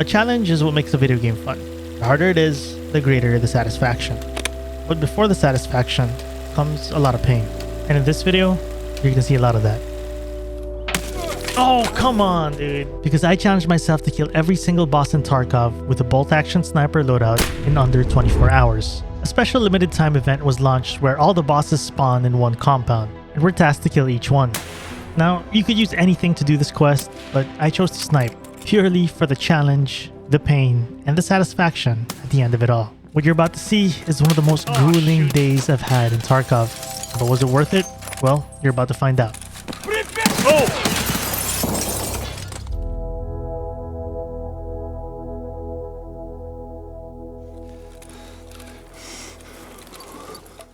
A challenge is what makes a video game fun. The harder it is, the greater the satisfaction. But before the satisfaction comes a lot of pain. And in this video, you're gonna see a lot of that. Oh, come on, dude. Because I challenged myself to kill every single boss in Tarkov with a bolt-action sniper loadout in under 24 hours. A special limited time event was launched where all the bosses spawn in one compound, and we're tasked to kill each one. Now, you could use anything to do this quest, but I chose to snipe, purely for the challenge, the pain, and the satisfaction at the end of it all. What you're about to see is one of the most grueling days I've had in Tarkov. But was it worth it? Well, you're about to find out. Oh!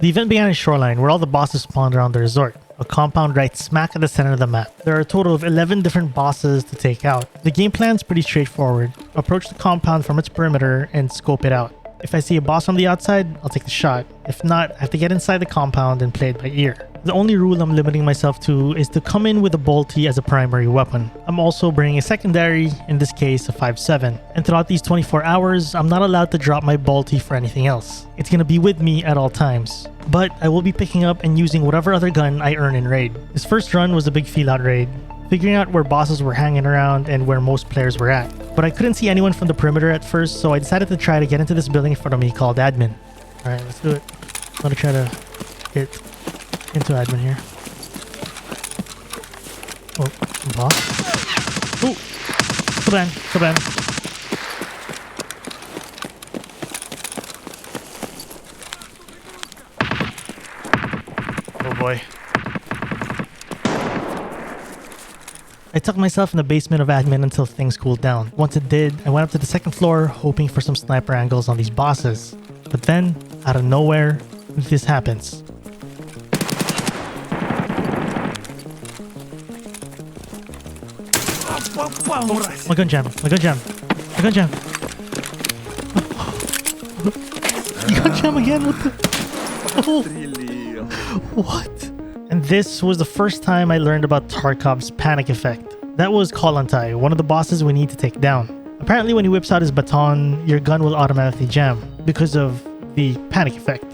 The event began in Shoreline, where all the bosses spawned around the resort, a compound right smack at the center of the map. There are a total of 11 different bosses to take out. The game plan's pretty straightforward. Approach the compound from its perimeter and scope it out. If I see a boss on the outside, I'll take the shot. If not, I have to get inside the compound and play it by ear. The only rule I'm limiting myself to is to come in with a bolty as a primary weapon. I'm also bringing a secondary, in this case a 5.7. And throughout these 24 hours, I'm not allowed to drop my bolty for anything else. It's gonna be with me at all times. But I will be picking up and using whatever other gun I earn in raid. This first run was a big feel out raid, figuring out where bosses were hanging around and where most players were at. But I couldn't see anyone from the perimeter at first, so I decided to try to get into this building in front of me called admin. Alright, let's do it. I'm gonna try to get into admin here. Oh, boss. Oh, come on. Oh boy. I tucked myself in the basement of admin until things cooled down. Once it did, I went up to the second floor hoping for some sniper angles on these bosses. But then, out of nowhere, this happens. My gun jam. You gun jam again? What the? Oh. What? And this was the first time I learned about Tarkov's panic effect. That was Kollontai, one of the bosses we need to take down. Apparently when he whips out his baton, your gun will automatically jam because of the panic effect.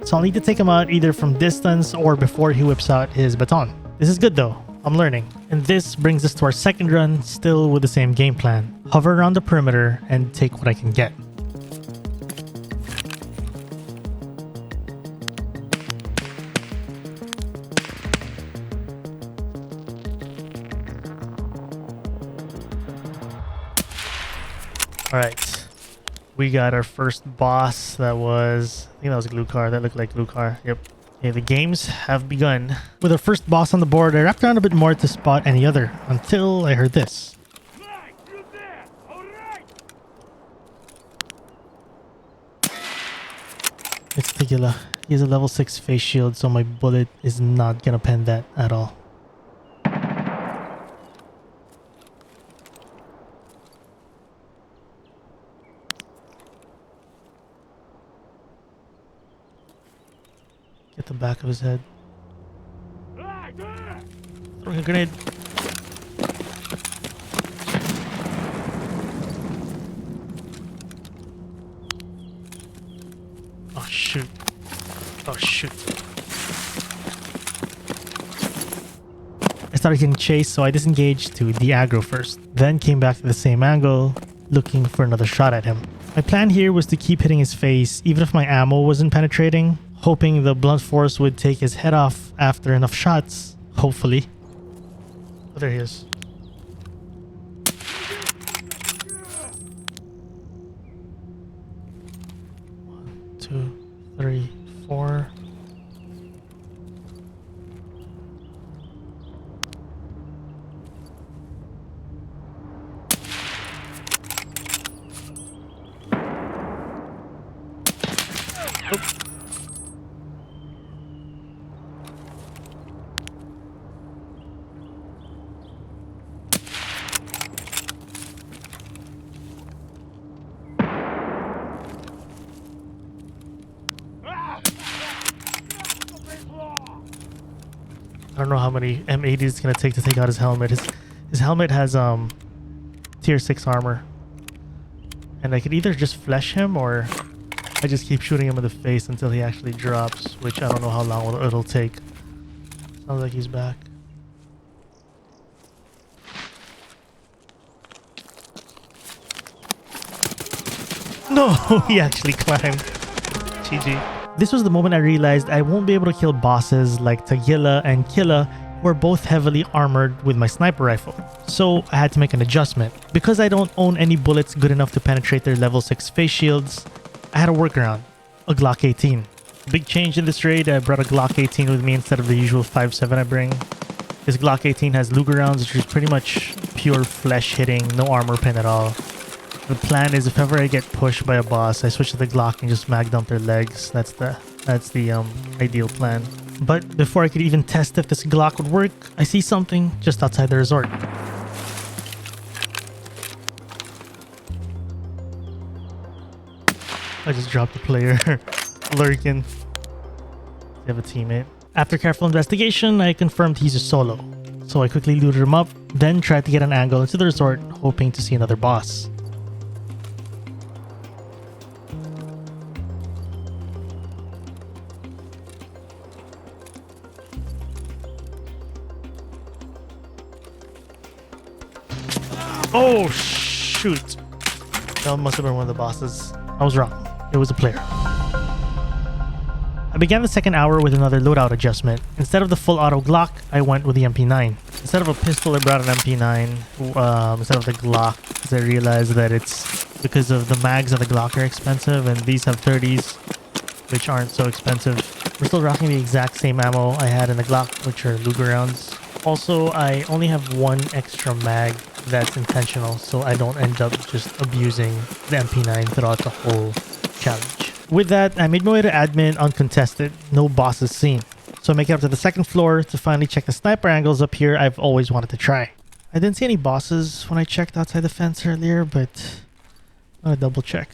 So I'll need to take him out either from distance or before he whips out his baton. This is good though, I'm learning. And this brings us to our second run, still with the same game plan. Hover around the perimeter and take what I can get. Alright, we got our first boss. That was, I think that was a glue car. That looked like glue car. Yep. Okay, the games have begun. With our first boss on the board, I wrapped around a bit more to spot any other, until I heard this. It's Tequila. He has a level 6 face shield, so my bullet is not gonna pen that at all. Get the back of his head. Throwing a grenade. Oh shoot. Oh shoot. I started getting chased, so I disengaged to de-aggro first. Then came back to the same angle, looking for another shot at him. My plan here was to keep hitting his face, even if my ammo wasn't penetrating, hoping the blunt force would take his head off after enough shots, hopefully. Oh, there he is. One, two, three, four. Oh. I don't know how many M80s it's gonna take to take out his helmet. His helmet has tier 6 armor. And I could either just flesh him or I just keep shooting him in the face until he actually drops, which I don't know how long it'll take. Sounds like he's back. No, he actually climbed. GG. This was the moment I realized I won't be able to kill bosses like Tagilla and Killa, who are both heavily armored with my sniper rifle. So I had to make an adjustment. Because I don't own any bullets good enough to penetrate their level 6 face shields, I had a workaround. A Glock 18. Big change in this raid, I brought a Glock 18 with me instead of the usual 5.7 I bring. This Glock 18 has Luger rounds, which is pretty much pure flesh hitting, no armor pin at all. The plan is if ever I get pushed by a boss, I switch to the Glock and just mag dump their legs. That's the ideal plan. But before I could even test if this Glock would work, I see something just outside the resort. I just dropped the player. Lurking. You have a teammate. After careful investigation, I confirmed he's a solo. So I quickly looted him up, then tried to get an angle into the resort, hoping to see another boss. Oh, shoot. That must have been one of the bosses. I was wrong. It was a player. I began the second hour with another loadout adjustment. Instead of the full auto Glock, I went with the MP9. Instead of a pistol, I brought an MP9 instead of the Glock, because I realized that it's because of the mags of the Glock are expensive and these have 30s, which aren't so expensive. We're still rocking the exact same ammo I had in the Glock, which are Luger rounds. Also, I only have one extra mag that's intentional, so I don't end up just abusing the MP9 throughout the whole challenge. With that, I made my way to admin uncontested, no bosses seen. So I make it up to the second floor to finally check the sniper angles up here I've always wanted to try. I didn't see any bosses when I checked outside the fence earlier, but I'm gonna double check.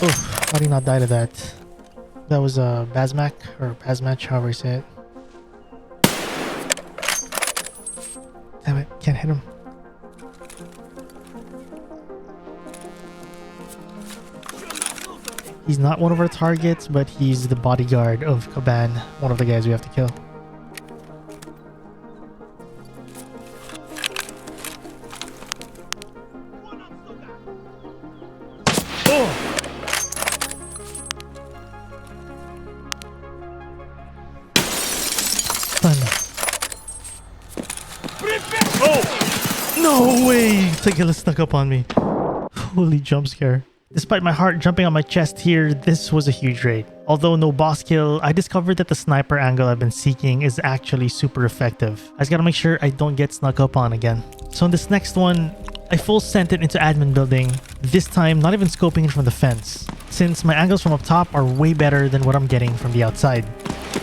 Oh, how did he not die to that? That was a Bazmak or Bazmatch, however you say it. Damn it, can't hit him. He's not one of our targets, but he's the bodyguard of Kaban, one of the guys we have to kill. Oh! No way! Tagilla snuck up on me. Holy jump scare. Despite my heart jumping on my chest here, this was a huge raid. Although no boss kill, I discovered that the sniper angle I've been seeking is actually super effective. I just gotta make sure I don't get snuck up on again. So in this next one, I full sent it into admin building, this time not even scoping it from the fence, since my angles from up top are way better than what I'm getting from the outside.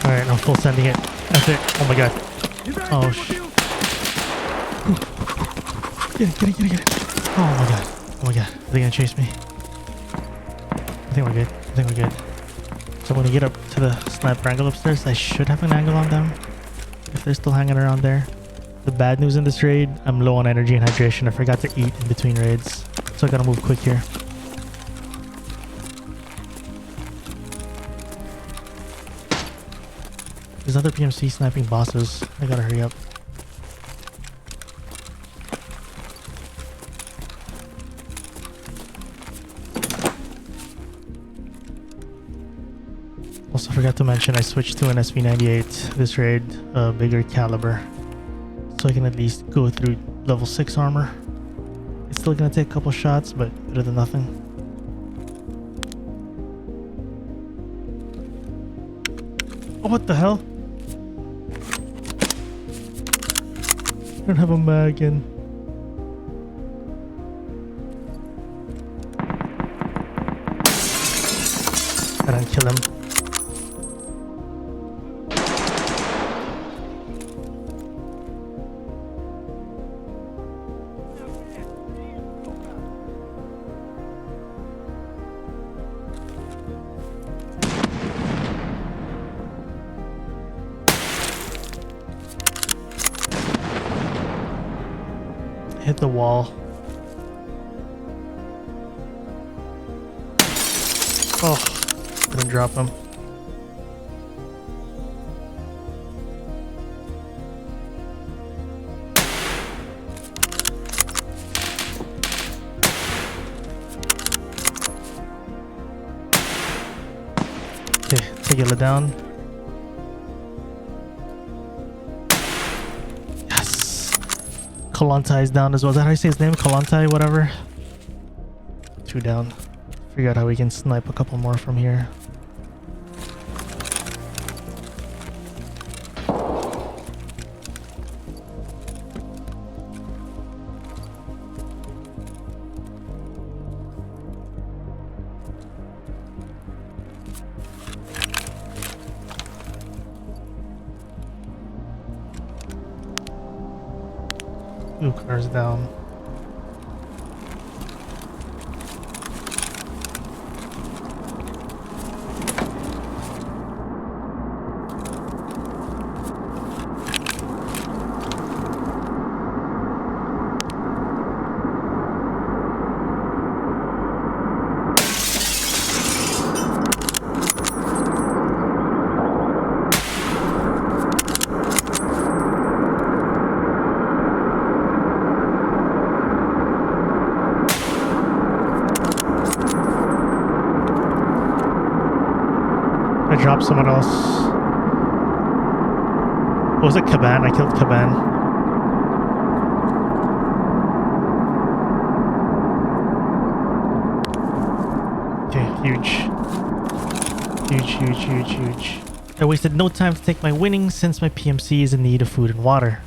Alright, I'm full sending it. That's it. Oh my god. Oh shit. Get it. Oh my god. Oh my god. Are they gonna chase me? I think we're good. So when we get up to the sniper angle upstairs, I should have an angle on them if they're still hanging around there. The bad news in this raid, I'm low on energy and hydration. I forgot to eat in between raids, so I gotta move quick here. There's other PMC sniping bosses. I gotta hurry up. Also forgot to mention I switched to an SV98 this raid, a bigger caliber, so I can at least go through level 6 armor. It's still gonna take a couple shots, but better than nothing. Oh, what the hell? I don't have a mag in. I don't kill him. the wall. Oh, didn't drop him. Okay, take it down. Yes. Kalantai is down as well. Is that how you say his name? Kalantai, whatever. 2 down. Figure out how we can snipe a couple more from here. Blue car's down. I dropped someone else. What was it? Caban? I killed Caban. Okay, huge. Huge. I wasted no time to take my winnings since my PMC is in need of food and water.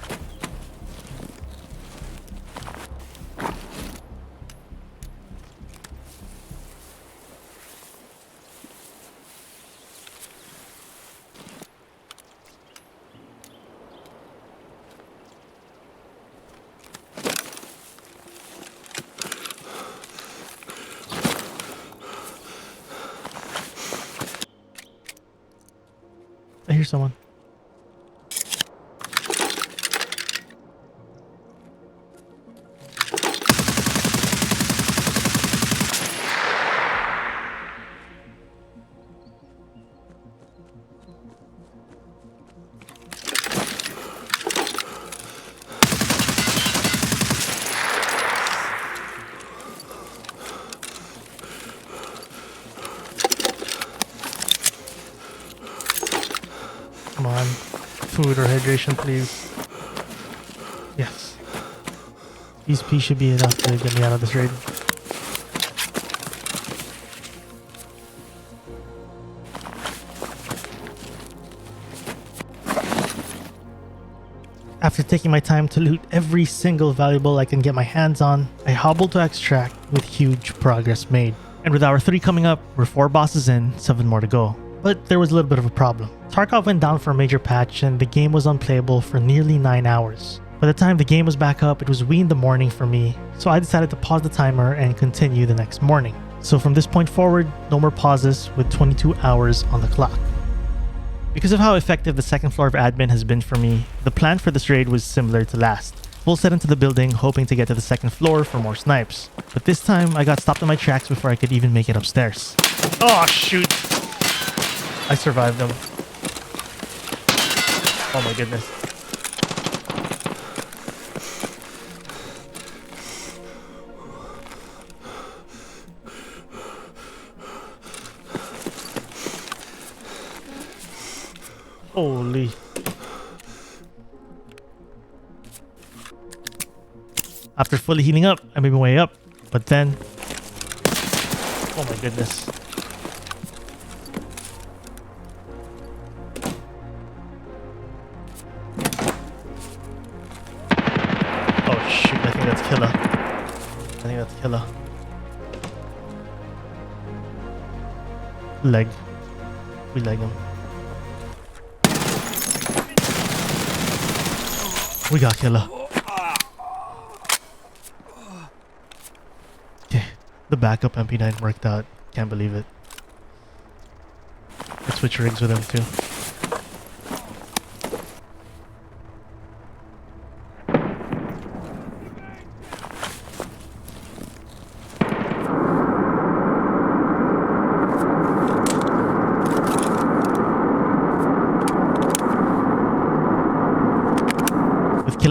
I hear someone. Come on. Food or hydration, please. Yes. These P should be enough to get me out of this raid. After taking my time to loot every single valuable I can get my hands on, I hobbled to extract with huge progress made. And with our 3 coming up, we're 4 bosses in, 7 more to go. But there was a little bit of a problem. Tarkov went down for a major patch and the game was unplayable for nearly 9 hours. By the time the game was back up, it was wee in the morning for me, so I decided to pause the timer and continue the next morning. So from this point forward, no more pauses with 22 hours on the clock. Because of how effective the second floor of admin has been for me, the plan for this raid was similar to last. Full set into the building, hoping to get to the second floor for more snipes. But this time, I got stopped in my tracks before I could even make it upstairs. Oh shoot! I survived them. Oh my goodness. Holy. After fully healing up, I made my way up, but then... Oh my goodness. Oh shoot, I think that's killer. I think that's killer. Leg. We leg him. We got killer. Okay, the backup MP9 worked out. Can't believe it. Let's switch rigs with him too.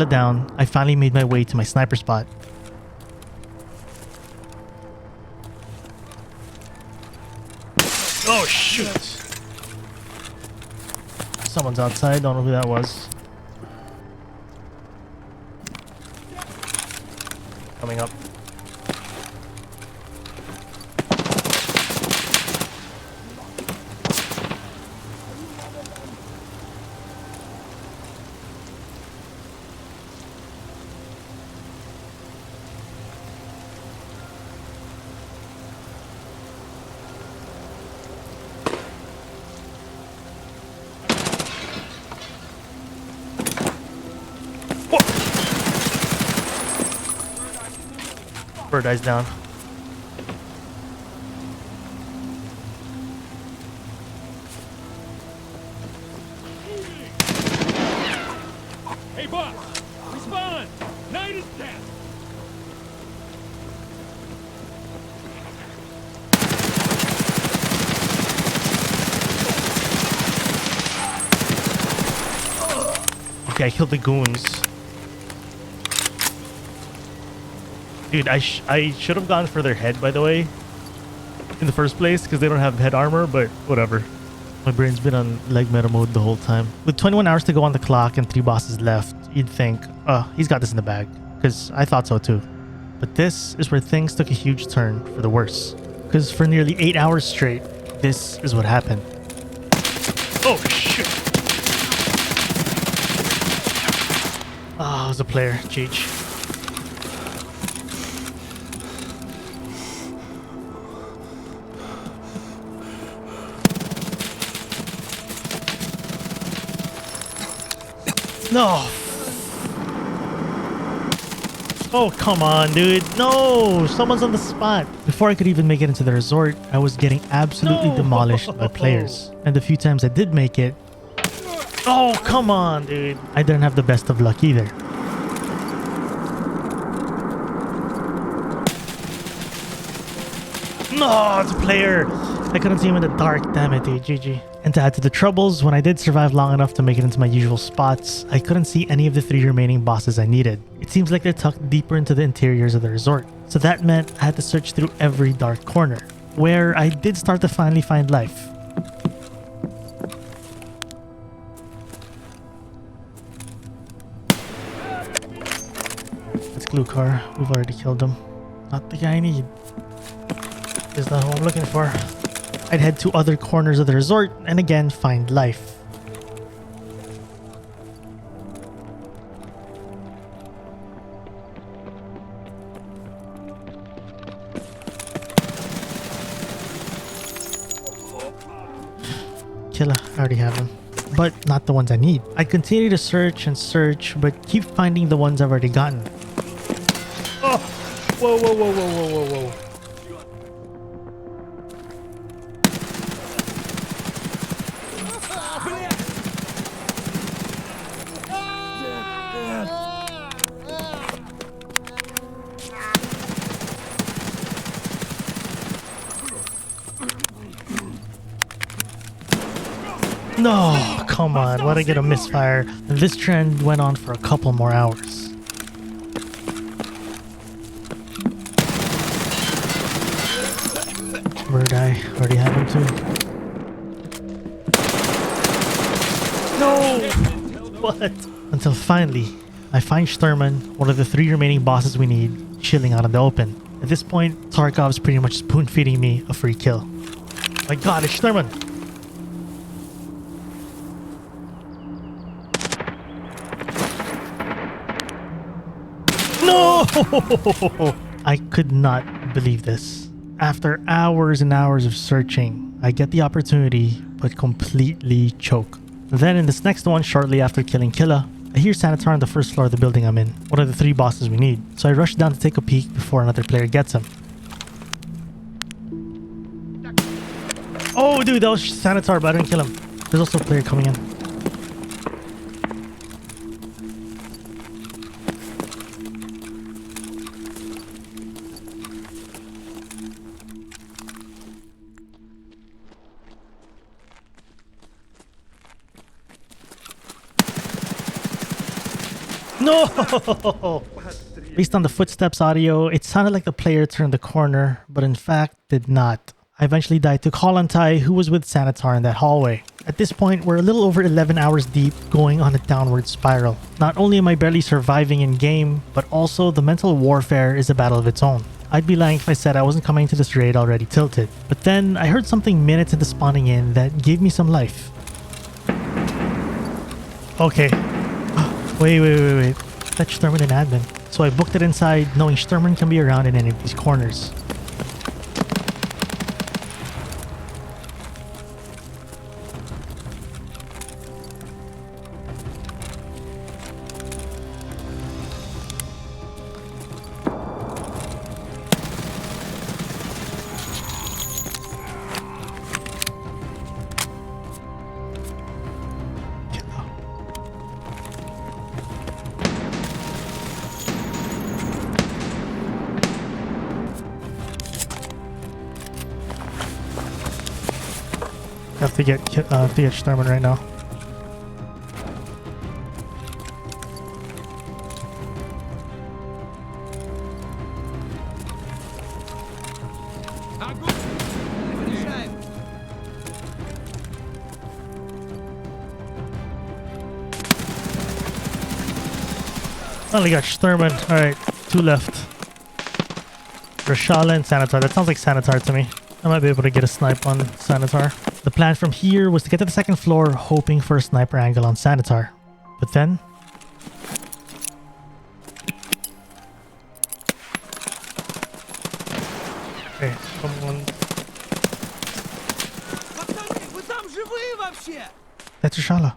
Killa down, I finally made my way to my sniper spot. Oh shoot! Someone's outside, don't know who that was. Coming up. Bird eye's down. Hey, boss! Respond! Night is death! Okay, I killed the goons. Dude, I should have gone for their head, by the way, in the first place, because they don't have head armor, but whatever. My brain's been on leg meta mode the whole time. With 21 hours to go on the clock and 3 bosses left, you'd think, oh, he's got this in the bag, because I thought so too. But this is where things took a huge turn for the worse, because for nearly 8 hours straight, this is what happened. Oh, shoot. Oh, it was a player, Cheech. No. Oh, come on, dude. No, someone's on the spot. Before I could even make it into the resort, I was getting absolutely demolished by players. And the few times I did make it... Oh, come on, dude. I didn't have the best of luck either. No, it's a player. I couldn't see him in the dark. Damn it, dude. GG. And to add to the troubles, when I did survive long enough to make it into my usual spots, I couldn't see any of the 3 remaining bosses I needed. It seems like they're tucked deeper into the interiors of the resort. So that meant I had to search through every dark corner, where I did start to finally find life. It's Glukar. We've already killed him. Not the guy I need. Is not who I'm looking for. I'd head to other corners of the resort and again find life. Killa, I already have them. But not the ones I need. I'd continue to search and search, but keep finding the ones I've already gotten. Oh! Whoa, whoa, whoa, whoa, whoa, whoa, whoa. No, come on, let it get a misfire. And this trend went on for a couple more hours. Bird eye, already have him too. No! What? Until finally, I find Sturman, one of the 3 remaining bosses we need, chilling out in the open. At this point, Tarkov's pretty much spoon-feeding me a free kill. My god, it's Sturman! No! I could not believe this. After hours and hours of searching, I get the opportunity, but completely choke. Then in this next one, shortly after killing Killa, I hear Sanitar on the first floor of the building I'm in, one of the 3 bosses we need. So I rush down to take a peek before another player gets him. Oh dude, that was Sanitar, but I didn't kill him. There's also a player coming in. No! Based on the footsteps audio, it sounded like the player turned the corner, but in fact did not. I eventually died to Kollontai, who was with Sanitar in that hallway. At this point, we're a little over 11 hours deep, going on a downward spiral. Not only am I barely surviving in-game, but also the mental warfare is a battle of its own. I'd be lying if I said I wasn't coming to this raid already tilted. But then, I heard something minutes into spawning in that gave me some life. Okay. Wait. That's Sturman and admin. So I booked it inside, knowing Sturman can be around in any of these corners. I have to get Sturman right now. Only got Sturman. Alright, 2 left. Rashala and Sanitar. That sounds like Sanitar to me. I might be able to get a snipe on Sanitar. The plan from here was to get to the second floor, hoping for a sniper angle on Sanitar. But then... Okay, someone... That's Rashala.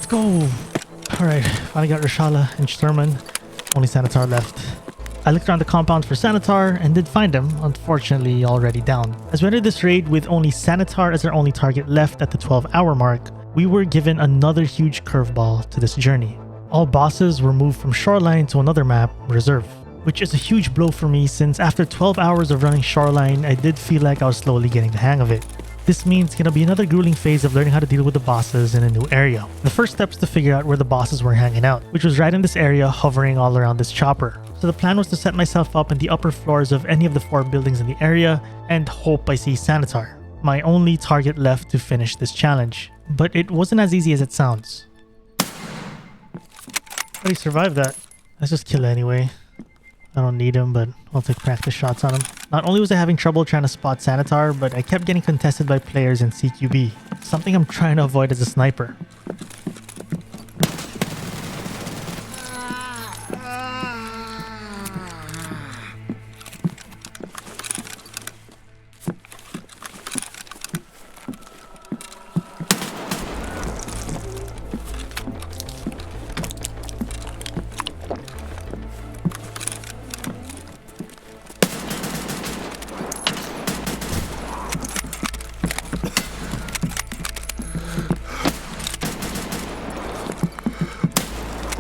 Go! Alright, finally got Rashala and Sturman. Only Sanitar left. I looked around the compound for Sanitar and did find him, unfortunately already down. As we entered this raid with only Sanitar as our only target left at the 12-hour mark, we were given another huge curveball to this journey. All bosses were moved from Shoreline to another map, Reserve, which is a huge blow for me since after 12 hours of running Shoreline, I did feel like I was slowly getting the hang of it. This means it's gonna be another grueling phase of learning how to deal with the bosses in a new area. The first step is to figure out where the bosses were hanging out, which was right in this area hovering all around this chopper. So the plan was to set myself up in the upper floors of any of the 4 buildings in the area and hope I see Sanitar, my only target left to finish this challenge. But it wasn't as easy as it sounds. How do you survive that? Let's just kill it anyway. I don't need him, but I'll take practice shots on him. Not only was I having trouble trying to spot Sanitar, but I kept getting contested by players in CQB. Something I'm trying to avoid as a sniper.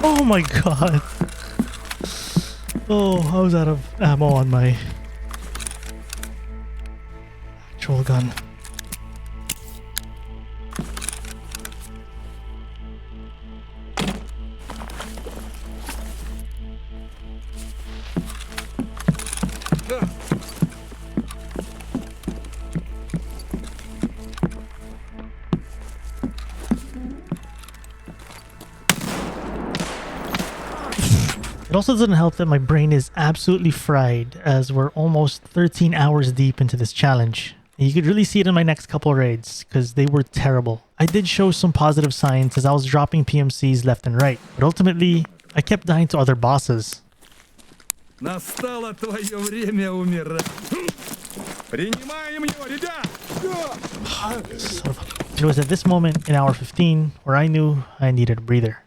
Oh my god. Oh, I was out of ammo on my actual gun. It also doesn't help that my brain is absolutely fried as we're almost 13 hours deep into this challenge. And you could really see it in my next couple raids because they were terrible. I did show some positive signs as I was dropping PMCs left and right, but ultimately, I kept dying to other bosses. Настало твое время умирать. Принимаем его, ребят! It was at this moment in hour 15 where I knew I needed a breather.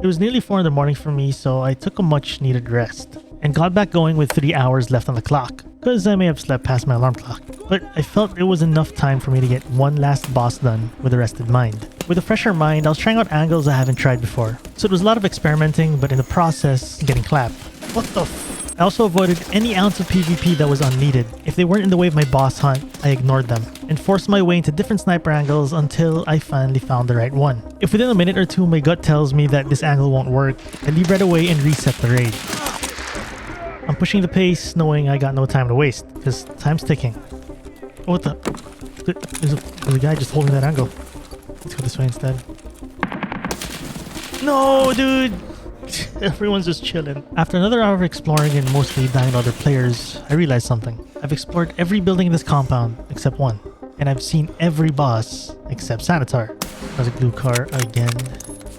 It was nearly 4 in the morning for me, so I took a much needed rest and got back going with 3 hours left on the clock, because I may have slept past my alarm clock. But I felt it was enough time for me to get one last boss done with a rested mind. With a fresher mind, I was trying out angles I haven't tried before, so it was a lot of experimenting, but in the process, getting clapped. What the f? I also avoided any ounce of PvP that was unneeded. If they weren't in the way of my boss hunt, I ignored them and forced my way into different sniper angles until I finally found the right one. If within a minute or two my gut tells me that this angle won't work, I leave right away and reset the raid. I'm pushing the pace knowing I got no time to waste because time's ticking. Oh, what the? There's a guy just holding that angle. Let's go this way instead. No, dude! Everyone's just chilling. After another hour of exploring and mostly dying to other players, I realized something. I've explored every building in this compound except one. And I've seen every boss except Sanitar. There's a glue car again.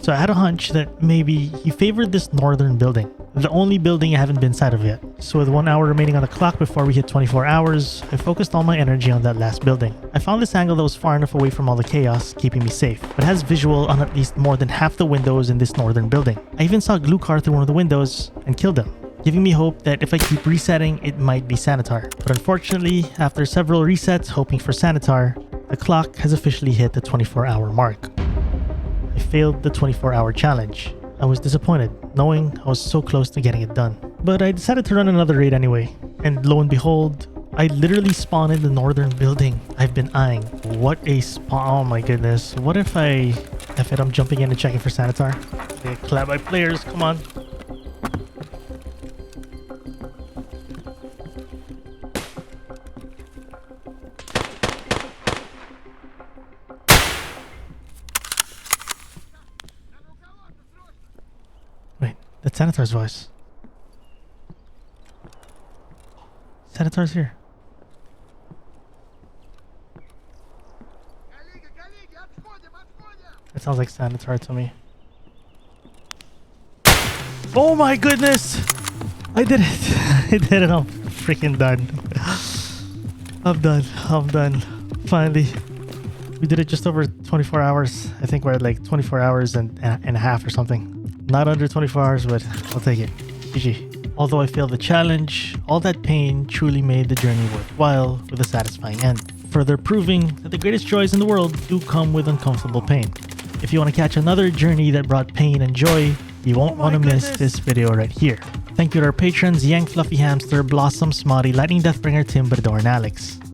So I had a hunch that maybe he favored this northern building. The only building I haven't been inside of yet. So with 1 hour remaining on the clock before we hit 24 hours, I focused all my energy on that last building. I found this angle that was far enough away from all the chaos, keeping me safe, but has visual on at least more than half the windows in this northern building. I even saw a glue car through one of the windows and killed him, giving me hope that if I keep resetting, it might be Sanitar. But unfortunately, after several resets hoping for Sanitar, the clock has officially hit the 24-hour mark. I failed the 24-hour challenge. I was disappointed, knowing I was so close to getting it done. But I decided to run another raid anyway, and lo and behold, I literally spawned in the northern building I've been eyeing. What a spawn! Oh my goodness. What if I'm jumping in and checking for Sanitar? They get clapped by players, come on. Wait, that's Sanitar's voice. Sanitar's here. That sounds like Sanitar to me. Oh my goodness! I did it! I did it. I'm freaking done. I'm done. Finally. We did it just over 24 hours. I think we're at like 24 hours and a half or something. Not under 24 hours, but I'll take it. GG. Although I failed the challenge, all that pain truly made the journey worthwhile with a satisfying end, further proving that the greatest joys in the world do come with uncomfortable pain. If you want to catch another journey that brought pain and joy, you won't want to miss this video right here. Thank you to our patrons Yang Fluffy Hamster, Blossom, Smotty, Lightning Deathbringer, Tim, Berdor, and Alex.